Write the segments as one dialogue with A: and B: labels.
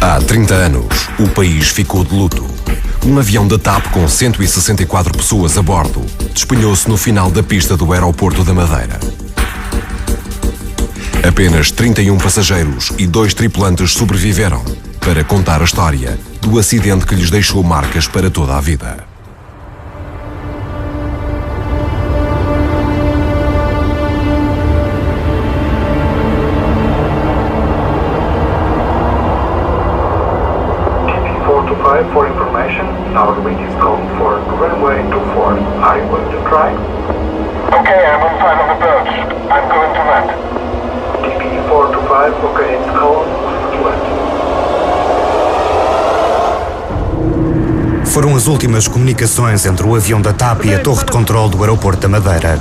A: Há 30 anos, o país ficou de luto. Um avião da TAP com 164 pessoas a bordo despenhou-se no final da pista do aeroporto da Madeira. Apenas 31 passageiros e 2 tripulantes sobreviveram para contar a história do acidente que lhes deixou marcas para toda a vida.
B: For information, our wind is calling for runway 24. Are you going to try?
C: Okay, I'm on 5 on the birds. I'm going to land.
B: TP425, okay, it's calling to land.
D: Foram as últimas comunicações entre o avião da TAP e a torre de controle do aeroporto da Madeira.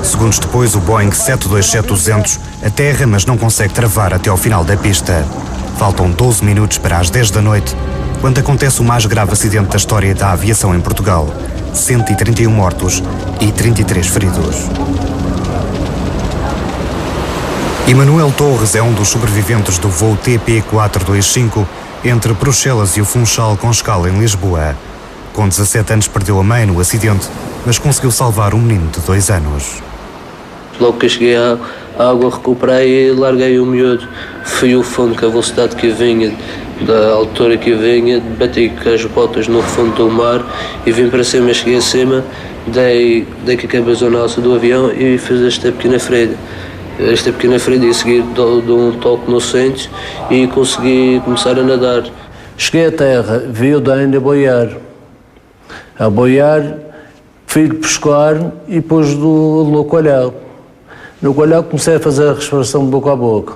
D: Segundos depois, o Boeing 727-200 aterra, mas não consegue travar até ao final da pista. Faltam 12 minutos para as 10 da noite, quando acontece o mais grave acidente da história da aviação em Portugal. 131 mortos e 33 feridos. Emanuel Torres é um dos sobreviventes do voo TP425 entre Bruxelas e o Funchal com escala em Lisboa. Com 17 anos perdeu a mãe no acidente, mas conseguiu salvar um menino de 2 anos.
E: Logo que eu cheguei à água, recuperei e larguei o miúdo. Fui o fundo com a velocidade que vinha, da altura que vinha, bati com as botas no fundo do mar e vim para cima. Cheguei acima, dei com a cabeça na alça do avião e fiz esta pequena ferida. Esta pequena ferida e a seguir dou um toque no centro e consegui começar a nadar. Cheguei à terra, vi o Dane a boiar, fui-lhe pescar e pus do louco olhar. No coalhau comecei a fazer a respiração de boca a boca.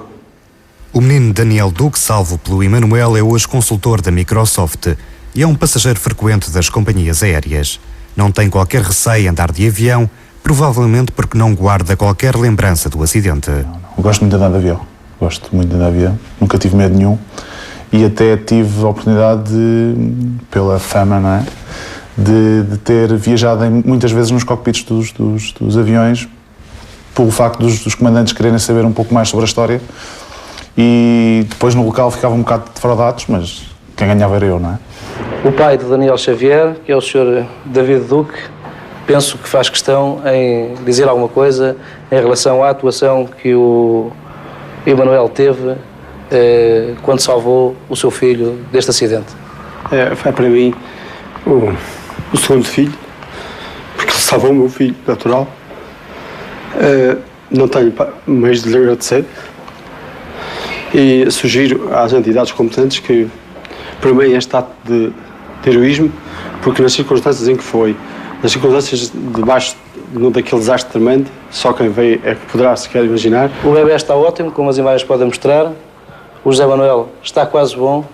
D: O menino Daniel Duque, salvo pelo Emanuel, é hoje consultor da Microsoft e é um passageiro frequente das companhias aéreas. Não tem qualquer receio em andar de avião, provavelmente porque não guarda qualquer lembrança do acidente.
F: Eu gosto muito de andar de avião. Gosto muito de andar de avião. Nunca tive medo nenhum. E até tive a oportunidade pela fama, não é? De ter viajado muitas vezes nos cockpits dos aviões, pelo facto dos comandantes quererem saber um pouco mais sobre a história, e depois no local ficavam um bocado defraudados, mas quem ganhava era eu, não é?
G: O pai de Daniel Xavier, que é o Sr. David Duque, penso que faz questão em dizer alguma coisa em relação à atuação que o Emanuel teve quando salvou o seu filho deste acidente.
H: Foi para mim o segundo filho, porque ele salvou o meu filho natural. Não tenho meios de lhe agradecer e sugiro às entidades competentes que premiem este ato de heroísmo, porque nas circunstâncias em que foi, nas circunstâncias debaixo daquele desastre tremendo, só quem veio é que poderá sequer imaginar.
G: O bebê está ótimo, como as imagens podem mostrar. O José Manuel está quase bom.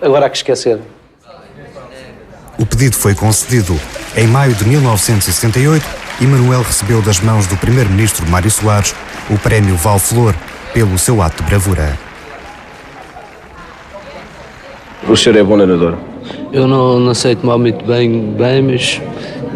G: Agora há que esquecer.
D: O pedido foi concedido. Em maio de 1978, Emanuel recebeu das mãos do primeiro-ministro Mário Soares o prémio Val-Flor pelo seu ato de bravura.
I: O senhor é bom nadador?
E: Eu não sei tomar muito bem, mas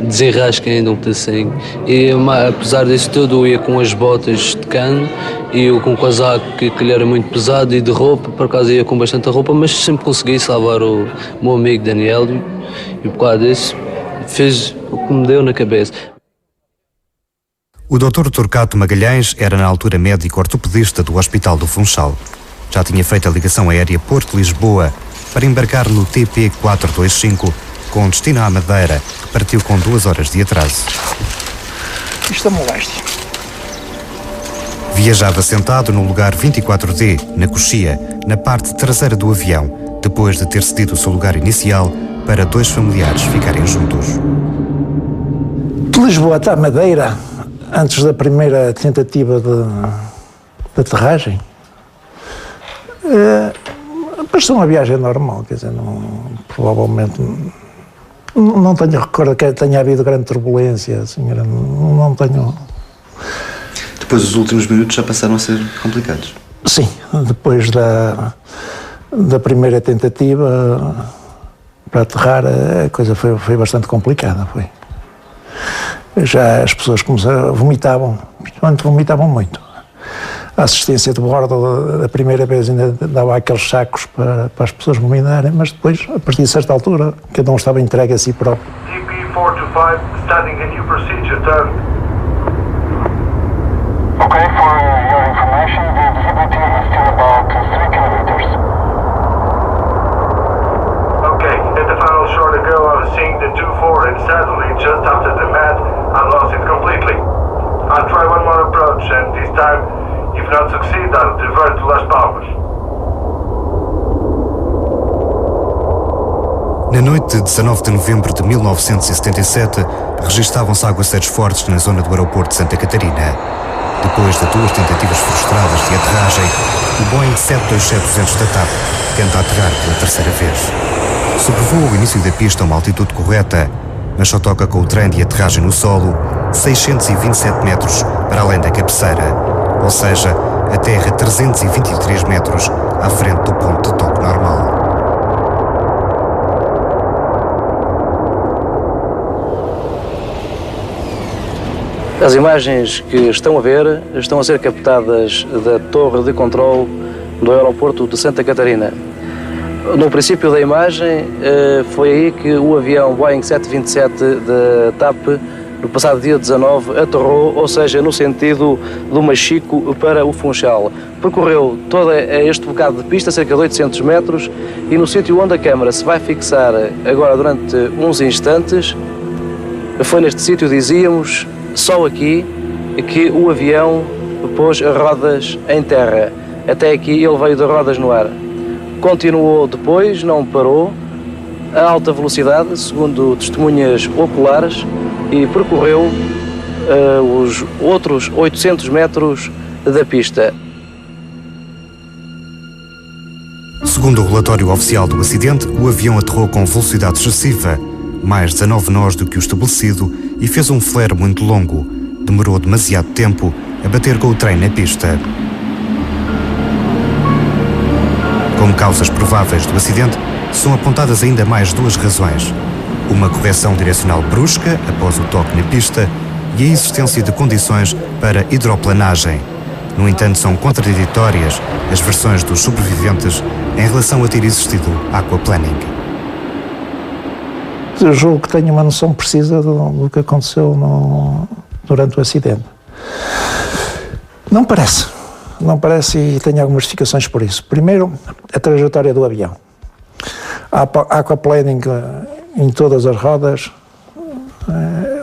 E: desenrasco ainda um pedacinho. E apesar disso tudo, eu ia com as botas de cano e eu com o casaco que lhe era muito pesado, e de roupa, por acaso ia com bastante roupa, mas sempre consegui salvar o meu amigo Daniel, e por causa disso fiz o que me deu na cabeça.
D: O Dr. Torquato Magalhães era na altura médico ortopedista do Hospital do Funchal. Já tinha feito a ligação aérea Porto-Lisboa para embarcar no TP425 com destino à Madeira, que partiu com 2 horas de atraso.
H: Isto é moléstia.
D: Viajava sentado no lugar 24D, na coxia, na parte traseira do avião, depois de ter cedido o seu lugar inicial para 2 familiares ficarem juntos.
J: De Lisboa até à Madeira, antes da primeira tentativa de aterragem, pareceu uma viagem normal, quer dizer, provavelmente não tenho recordo que tenha havido grande turbulência, assim, não tenho.
K: Depois os últimos minutos já passaram a ser complicados?
J: Sim, depois da primeira tentativa para aterrar, a coisa foi bastante complicada, foi. Já as pessoas vomitavam, principalmente vomitavam muito. a assistência de bordo, a primeira vez ainda dava aqueles sacos para as pessoas vomitarem, mas depois, a partir de certa altura, cada um estava entregue a si próprio.
B: DP425, starting a new procedure, turn.
C: Okay, for your information, the visibility is still about 3 kilometers.
B: Okay, at the final short ago I was seeing the 2-4 and sadly just after the mat I lost it completely. I'll try one more approach and this time, if not succeed, I'll divert to Las Palmas.
D: Na noite de 19 de novembro de 1977, registavam-se aguaceiros fortes na zona do aeroporto de Santa Catarina. Depois de 2 tentativas frustradas de aterragem, o Boeing 727-200 da TAP tenta aterrar pela terceira vez. Sobrevoa o início da pista a uma altitude correta, mas só toca com o trem de aterragem no solo 627 metros para além da cabeceira, ou seja, aterra 323 metros à frente do ponto de toque normal.
G: As imagens que estão a ver estão a ser captadas da torre de controle do aeroporto de Santa Catarina. No princípio da imagem, foi aí que o avião Boeing 727 da TAP, no passado dia 19, aterrou, ou seja, no sentido do Machico para o Funchal. Percorreu todo este bocado de pista, cerca de 800 metros, e no sítio onde a câmara se vai fixar agora durante uns instantes, foi neste sítio, dizíamos, só aqui, que o avião pôs rodas em terra. Até aqui ele veio de rodas no ar. Continuou depois, não parou, a alta velocidade, segundo testemunhas oculares, e percorreu os outros 800 metros da pista.
D: Segundo o relatório oficial do acidente, o avião aterrou com velocidade excessiva, mais 19 nós do que o estabelecido, e fez um flare muito longo. Demorou demasiado tempo a bater com o trem na pista. Como causas prováveis do acidente, são apontadas ainda mais 2 razões. Uma correção direcional brusca após o toque na pista e a existência de condições para hidroplanagem. No entanto, são contraditórias as versões dos sobreviventes em relação a ter existido aquaplaning.
J: Eu julgo que tenho uma noção precisa do que aconteceu durante o acidente. Não parece e tenho algumas justificações por isso. Primeiro, a trajetória do avião. A aquaplaning em todas as rodas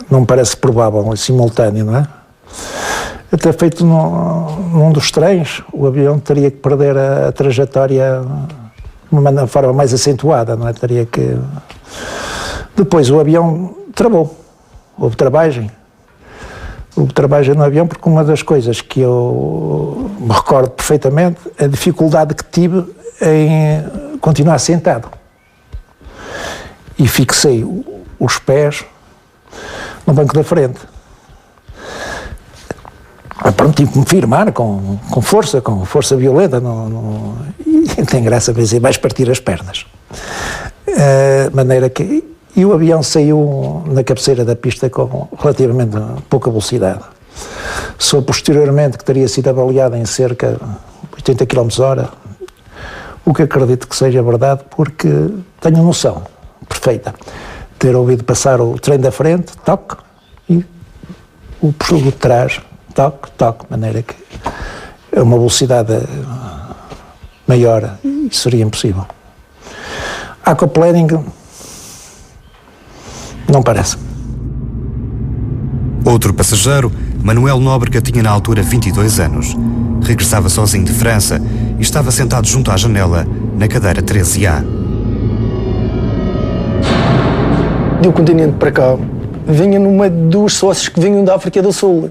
J: não parece provável, simultâneo, não é? Até feito num dos trens, o avião teria que perder a trajetória de uma forma mais acentuada, não é? Teria que... Depois o avião travou, houve travagem no avião, porque uma das coisas que eu me recordo perfeitamente é a dificuldade que tive em continuar sentado. E fixei os pés no banco da frente. Pronto, tive que me firmar com força violenta, e tem graça a dizer, vais partir as pernas. Maneira que... E o avião saiu na cabeceira da pista com relativamente pouca velocidade. Soube posteriormente que teria sido avaliado em cerca de 80 km/h, o que acredito que seja verdade, porque tenho noção perfeita de ter ouvido passar o trem da frente, toque, e o de trás, toque, toque, de maneira que é uma velocidade maior e seria impossível. Aquaplaning não parece.
D: Outro passageiro, Manuel Nóbrega, tinha na altura 22 anos. Regressava sozinho de França e estava sentado junto à janela, na cadeira 13A.
L: Do continente para cá, vinha no meio de 2 sócios que vinham da África do Sul.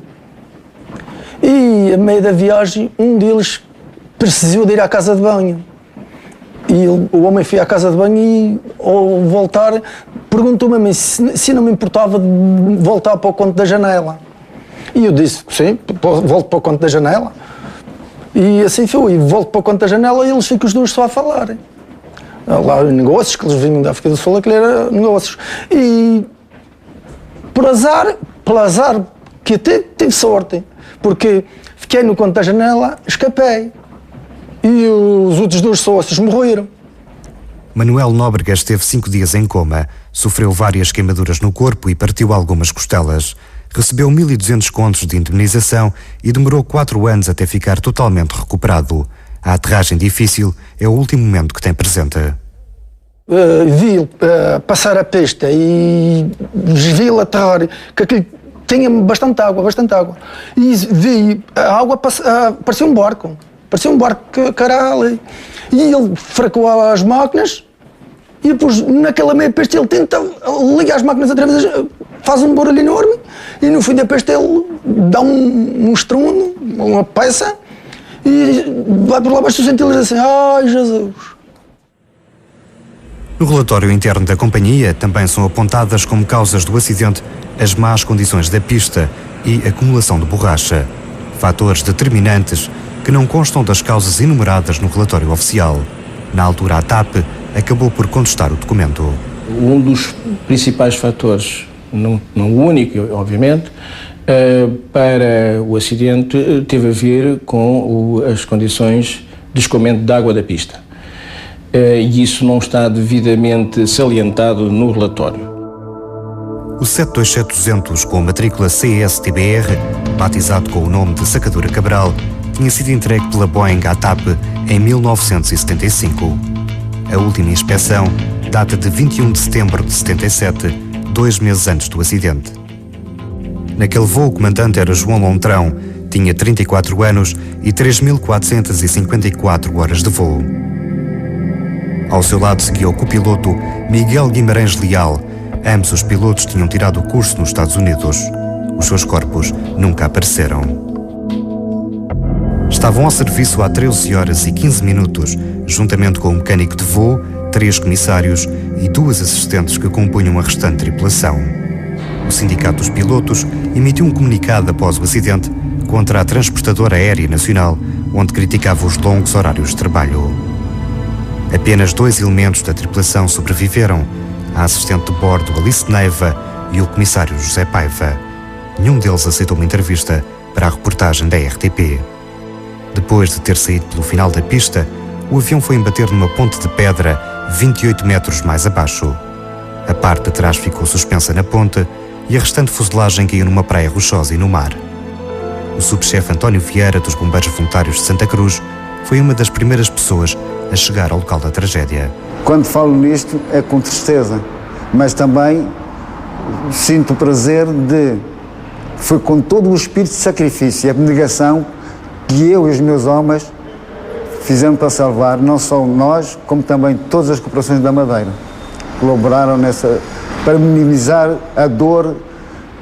L: E, a meio da viagem, um deles precisou de ir à casa de banho. E o homem foi à casa de banho e, ao voltar, perguntou-me a mim se não me importava de voltar para o canto da janela. E eu disse, sim, volto para o canto da janela. E assim foi, volto para o canto da janela e eles ficam os dois só a falar. Lá negócios, que eles vinham da África do Sul, aquilo era negócios. E, por azar que até tive sorte, porque fiquei no canto da janela, escapei. E os outros 2 sócios morreram.
D: Manuel Nóbrega esteve 5 dias em coma, sofreu várias queimaduras no corpo e partiu algumas costelas. Recebeu 1.200 contos de indemnização e demorou 4 anos até ficar totalmente recuperado. A aterragem difícil é o último momento que tem presente.
L: Vi passar a pista e vi-lo aterrar, que aquilo tinha bastante água. E vi a água, parecia um barco que era ali. E ele fracou as máquinas e depois, naquela meia pista, ele tenta ligar as máquinas outra vez, faz um barulho enorme e no fim da pista ele dá um estrondo, uma peça e vai por lá abaixo e ele diz assim: ai Jesus!
D: No relatório interno da companhia também são apontadas como causas do acidente as más condições da pista e acumulação de borracha, fatores determinantes que não constam das causas enumeradas no relatório oficial. Na altura, a TAP acabou por contestar o documento.
M: Um dos principais fatores, não o único, obviamente, para o acidente teve a ver com as condições de escoamento de água da pista. E isso não está devidamente salientado no relatório.
D: O 727-200, com a matrícula CSTBR, batizado com o nome de Sacadura Cabral, tinha sido entregue pela Boeing à TAP em 1975. A última inspeção data de 21 de setembro de 77, 2 meses antes do acidente. Naquele voo, o comandante era João Lontrão, tinha 34 anos e 3.454 horas de voo. Ao seu lado seguia o copiloto Miguel Guimarães Leal. Ambos os pilotos tinham tirado o curso nos Estados Unidos. Os seus corpos nunca apareceram. Estavam ao serviço há 13 horas e 15 minutos, juntamente com o mecânico de voo, 3 comissários e 2 assistentes que compunham a restante tripulação. O Sindicato dos Pilotos emitiu um comunicado após o acidente contra a Transportadora Aérea Nacional, onde criticava os longos horários de trabalho. Apenas 2 elementos da tripulação sobreviveram, a assistente de bordo Alice Neiva e o comissário José Paiva. Nenhum deles aceitou uma entrevista para a reportagem da RTP. Depois de ter saído pelo final da pista, o avião foi embater numa ponte de pedra 28 metros mais abaixo. A parte de trás ficou suspensa na ponte e a restante fuselagem caiu numa praia rochosa e no mar. O subchefe António Vieira, dos Bombeiros Voluntários de Santa Cruz, foi uma das primeiras pessoas a chegar ao local da tragédia.
N: Quando falo nisto é com tristeza, mas também sinto o prazer foi com todo o espírito de sacrifício e abnegação que eu e os meus homens fizemos para salvar, não só nós, como também todas as corporações da Madeira. Colaboraram para minimizar a dor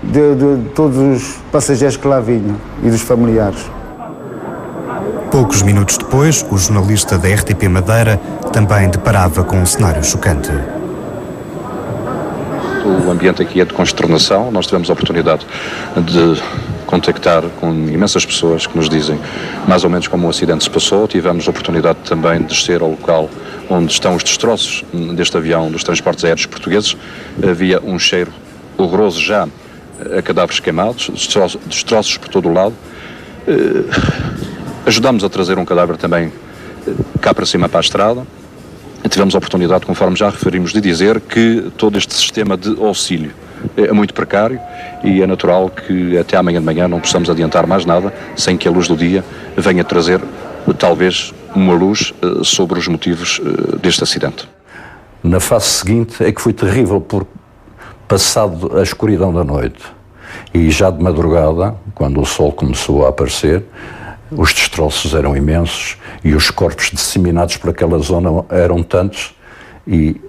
N: de todos os passageiros que lá vinham e dos familiares.
D: Poucos minutos depois, o jornalista da RTP Madeira também deparava com um cenário chocante.
O: O ambiente aqui é de consternação. Nós tivemos a oportunidade de contactar com imensas pessoas que nos dizem mais ou menos como o acidente se passou. Tivemos a oportunidade também de descer ao local onde estão os destroços deste avião dos transportes aéreos portugueses. Havia um cheiro horroroso já a cadáveres queimados, destroços por todo o lado. Ajudámos a trazer um cadáver também cá para cima para a estrada. Tivemos a oportunidade, conforme já referimos, de dizer que todo este sistema de auxílio é muito precário e é natural que até amanhã de manhã não possamos adiantar mais nada sem que a luz do dia venha trazer talvez uma luz sobre os motivos deste acidente.
P: Na fase seguinte é que foi terrível, porque passado a escuridão da noite e já de madrugada, quando o sol começou a aparecer, os destroços eram imensos e os corpos disseminados por aquela zona eram tantos e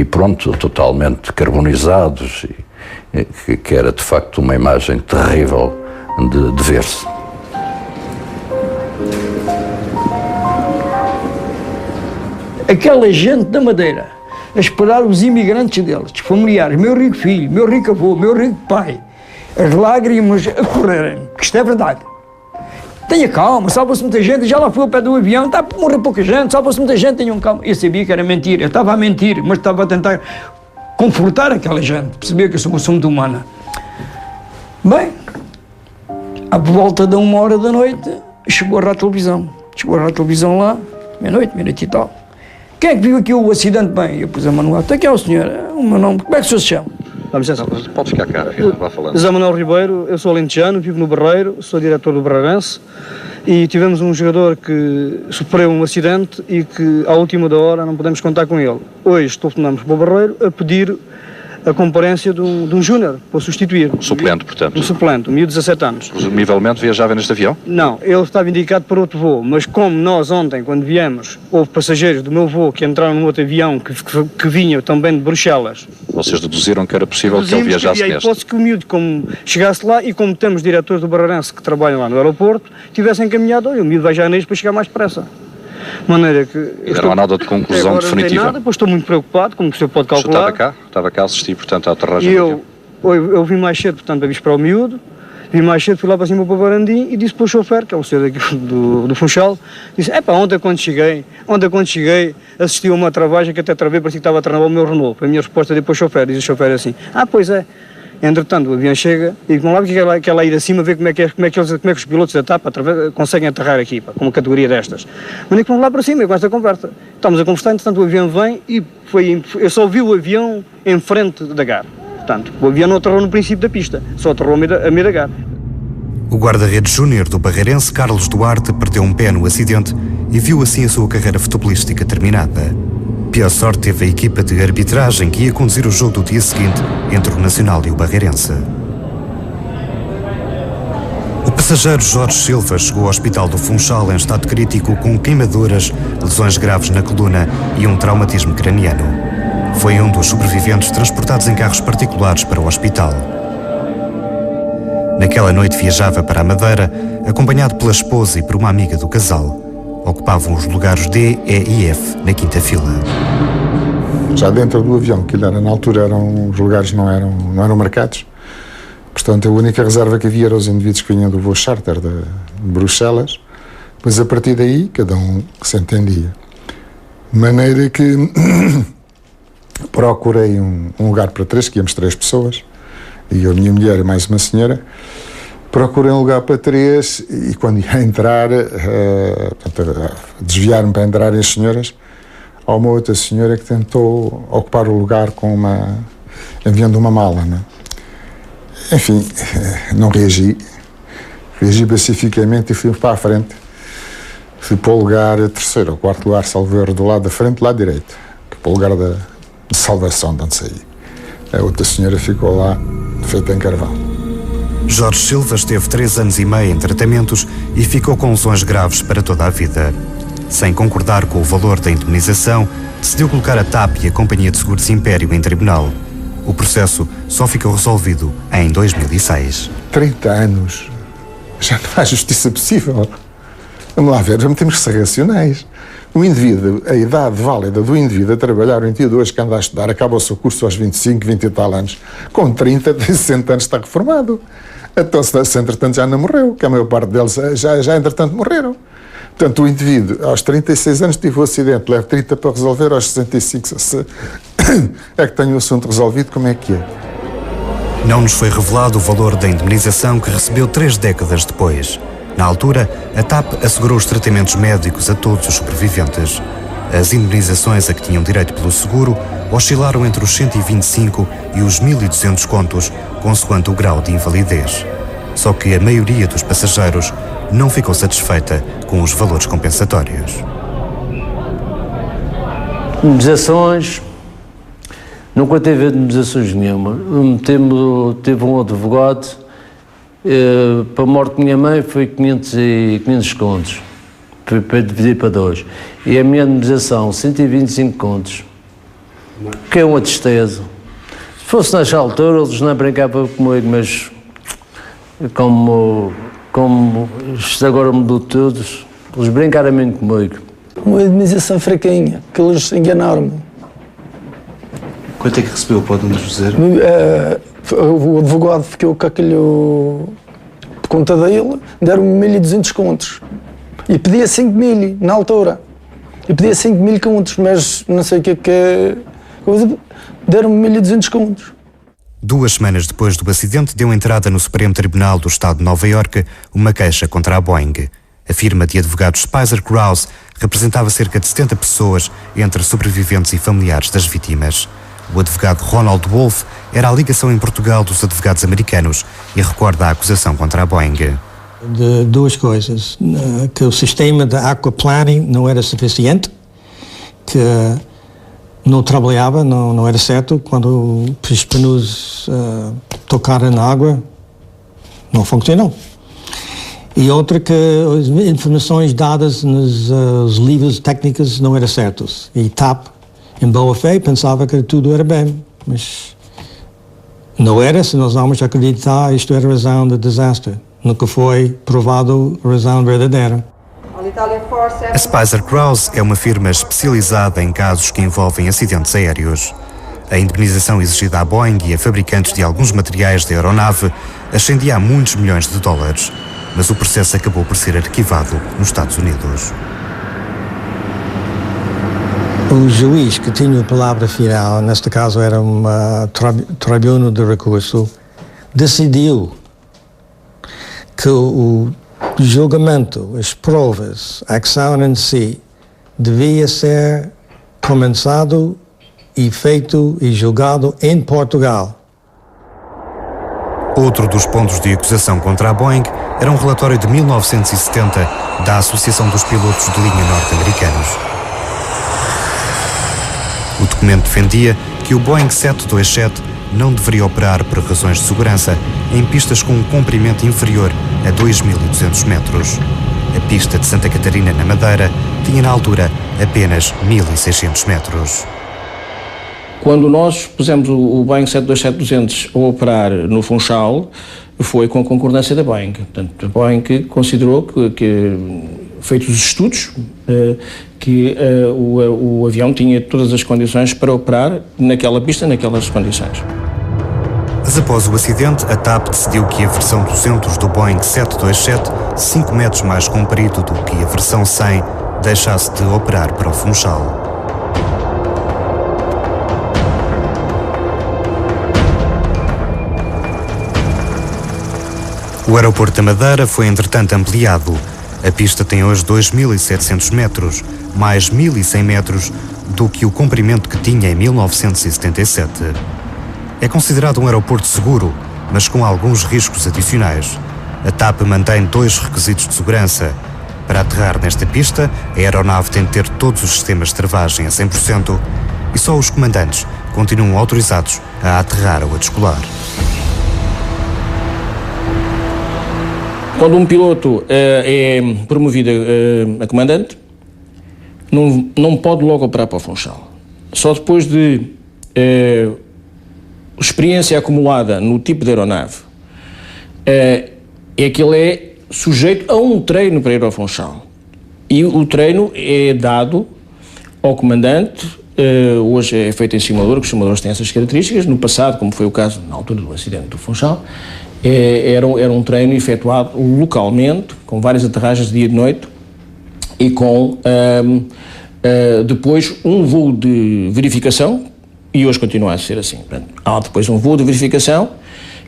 P: pronto, totalmente carbonizados, que era de facto uma imagem terrível de ver-se.
Q: Aquela gente da Madeira a esperar os imigrantes deles, os familiares, meu rico filho, meu rico avô, meu rico pai, as lágrimas a correrem, que isto é verdade. Tenha calma, salva-se muita gente, já lá fui ao pé do avião, está a morrer pouca gente, salva-se muita gente, tenham calma. Eu sabia que era mentira, eu estava a mentir, mas estava a tentar confortar aquela gente, perceber que eu sou uma pessoa muito humana. Bem, À volta de 1h da noite, chegou a rádio televisão. Chegou a rádio televisão lá, meia-noite e tal. Quem é que viu aqui o acidente? Bem, eu pus a mão no ato. Aqui é o senhor, o meu nome, como é que o senhor se chama?
O: Vamos pode ficar cá, vá falando.
L: José Manuel Ribeiro, eu sou alentejano, vivo no Barreiro, sou diretor do Barreirense e tivemos um jogador que sofreu um acidente e que à última da hora não podemos contar com ele. Hoje telefonamos para o Barreiro a pedir a comparência de um júnior para substituir.
O: Suplente, portanto.
L: Um suplente, um miúdo de 17 anos.
O: Presumivelmente viajava neste avião?
L: Não, ele estava indicado para outro voo, mas como nós ontem, quando viemos, houve passageiros do meu voo que entraram num outro avião que vinha também de Bruxelas.
O: Vocês deduziram que era possível que ele viajasse neste?
L: Hipótese que o miúdo, como chegasse lá e como temos diretores do Barreirense que trabalham lá no aeroporto, tivessem encaminhado, olha, o miúdo vai já neste para chegar mais depressa. De maneira que...
O: E não há nada de conclusão
L: agora
O: definitiva?
L: Não tem nada, pois estou muito preocupado, como o senhor pode calcular.
O: Estava cá a assistir, portanto, à aterragem
L: e
O: do avião.
L: eu vim mais cedo, portanto, a vir para o miúdo, vim mais cedo, fui lá para cima para o Barandim e disse para o chofer, que é o senhor daqui do Funchal, disse, ontem quando cheguei, assisti a uma travagem que até travei, parecia que estava a travar o meu Renault. Foi a minha resposta depois ao chofer, diz o chofer assim, pois é. Entretanto, o avião chega e vamos lá que ela ir acima ver como é que os pilotos da TAP conseguem aterrar aqui, com uma categoria destas. Mas vamos lá para cima com esta conversa. Estamos a conversar, entretanto o avião vem e eu só vi o avião em frente da GAR. Portanto, o avião não aterrou no princípio da pista, só aterrou a meio da GAR.
D: O guarda-redes júnior do Barreirense, Carlos Duarte, perdeu um pé no acidente e viu assim a sua carreira futebolística terminada. Pior sorte teve a equipa de arbitragem que ia conduzir o jogo do dia seguinte entre o Nacional e o Barreirense. O passageiro Jorge Silva chegou ao hospital do Funchal em estado crítico com queimaduras, lesões graves na coluna e um traumatismo craniano. Foi um dos sobreviventes transportados em carros particulares para o hospital. Naquela noite viajava para a Madeira, acompanhado pela esposa e por uma amiga do casal. Ocupavam os lugares D, E e F na quinta fila.
R: Já dentro do avião, que na altura os lugares não eram marcados, portanto a única reserva que havia eram os indivíduos que vinham do voo charter de Bruxelas, mas a partir daí cada um que se entendia. De maneira que procurei um lugar para 3, que íamos 3 pessoas, e eu, a minha mulher e mais uma senhora. Procurei um lugar para 3 e quando ia entrar, desviar-me para entrarem as senhoras, há uma outra senhora que tentou ocupar o lugar enviando uma mala, né? Enfim, não reagi pacificamente e fui para a frente. Fui para o lugar 3º ou 4º lugar, salvo erro, do lado da frente, do lado direito, que para o lugar de salvação de onde saí. A outra senhora ficou lá, feita em carvão.
D: Jorge Silva esteve 3 anos e meio em tratamentos e ficou com lesões graves para toda a vida. Sem concordar com o valor da indemnização, decidiu colocar a TAP e a Companhia de Seguros Império em tribunal. O processo só ficou resolvido em 2006.
R: 30 anos. Já não há justiça possível. Vamos lá ver, temos que ser racionais. O indivíduo, a idade válida do indivíduo a trabalhar, o indivíduo hoje que anda a estudar, acaba o seu curso aos 25, 20 e tal anos, com 30, 60 anos está reformado. Então, se entretanto já não morreu, que a maior parte deles já entretanto morreram. Portanto, o indivíduo, aos 36 anos tive o acidente, leva 30 para resolver, aos 65 é que tenho o assunto resolvido, como é que é?
D: Não nos foi revelado o valor da indemnização que recebeu 3 décadas depois. Na altura, a TAP assegurou os tratamentos médicos a todos os sobreviventes. As indemnizações a que tinham direito pelo seguro oscilaram entre os 125 e os 1.200 contos, consoante o grau de invalidez. Só que a maioria dos passageiros não ficou satisfeita com os valores compensatórios.
S: Indemnizações, nunca teve indemnizações nenhuma. Teve um advogado, para a morte da minha mãe foi 500 contos, para dividir para 2. E a minha indemnização, 125 contos, que é uma tristeza. Se fosse nesta altura, eles não brincavam comigo, mas como isto agora mudou tudo, eles brincaram muito comigo.
L: Uma indemnização fraquinha, que eles enganaram-me.
K: Quanto é que recebeu, pode-nos dizer?
L: O advogado ficou com aquele de conta dele, deram-me 1.200 contos. E pedia 5.000 na altura. E pedia 5.000 contos, mas não sei o que é. Deram-me 1.200 contos.
D: 2 semanas depois do acidente, deu entrada no Supremo Tribunal do Estado de Nova Iorque uma queixa contra a Boeing. A firma de advogados Spicer Krause representava cerca de 70 pessoas, entre sobreviventes e familiares das vítimas. O advogado Ronald Wolf era a ligação em Portugal dos advogados americanos e recorda a acusação contra a Boeing.
Q: De 2 coisas, que o sistema de aquaplaning não era suficiente, que não trabalhava, não era certo, quando os pneus tocaram na água, não funcionou. E outra, que as informações dadas nos livros técnicos não eram certas. E TAP, em boa fé, pensava que tudo era bem, mas não era. Se nós vamos acreditar, isto era a razão do desastre. Nunca foi provado a razão verdadeira.
D: A Spicer Krause é uma firma especializada em casos que envolvem acidentes aéreos. A indemnização exigida à Boeing e a fabricantes de alguns materiais da aeronave ascendia a muitos milhões de dólares, mas o processo acabou por ser arquivado nos Estados Unidos.
Q: O juiz que tinha a palavra final, neste caso era uma tribunal de recurso, decidiu que o julgamento, as provas, a ação em si, devia ser começado e feito e julgado em Portugal.
D: Outro dos pontos de acusação contra a Boeing era um relatório de 1970 da Associação dos Pilotos de Linha Norte-Americanos. O documento defendia que o Boeing 727 não deveria operar por razões de segurança em pistas com um comprimento inferior a 2.200 metros. A pista de Santa Catarina, na Madeira, tinha na altura apenas 1.600 metros.
M: Quando nós pusemos o Boeing 727-200 a operar no Funchal, foi com a concordância da Boeing. Portanto, a Boeing considerou que feitos os estudos, que o avião tinha todas as condições para operar naquela pista, naquelas condições.
D: Mas após o acidente, a TAP decidiu que a versão 200 do Boeing 727, 5 metros mais comprido do que a versão 100, deixasse de operar para o Funchal. O aeroporto da Madeira foi, entretanto, ampliado. A pista tem hoje 2.700 metros, mais 1.100 metros do que o comprimento que tinha em 1977. É considerado um aeroporto seguro, mas com alguns riscos adicionais. A TAP mantém 2 requisitos de segurança. Para aterrar nesta pista, a aeronave tem de ter todos os sistemas de travagem a 100% e só os comandantes continuam autorizados a aterrar ou a descolar.
M: Quando um piloto é promovido a comandante, não pode logo operar para o Funchal. Só depois de experiência acumulada no tipo de aeronave, é que ele é sujeito a um treino para ir ao Funchal. E o treino é dado ao comandante, hoje é feito em simulador, que os simuladores têm essas características. No passado, como foi o caso na altura do acidente do Funchal, era um treino efetuado localmente, com várias aterragens de dia e de noite, e com depois um voo de verificação, e hoje continua a ser assim. Portanto, há depois um voo de verificação,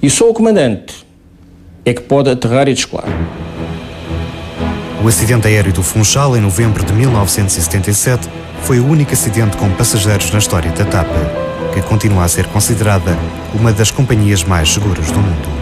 M: e só o comandante é que pode aterrar e descolar.
D: O acidente aéreo do Funchal, em novembro de 1977, foi o único acidente com passageiros na história da TAP, que continua a ser considerada uma das companhias mais seguras do mundo.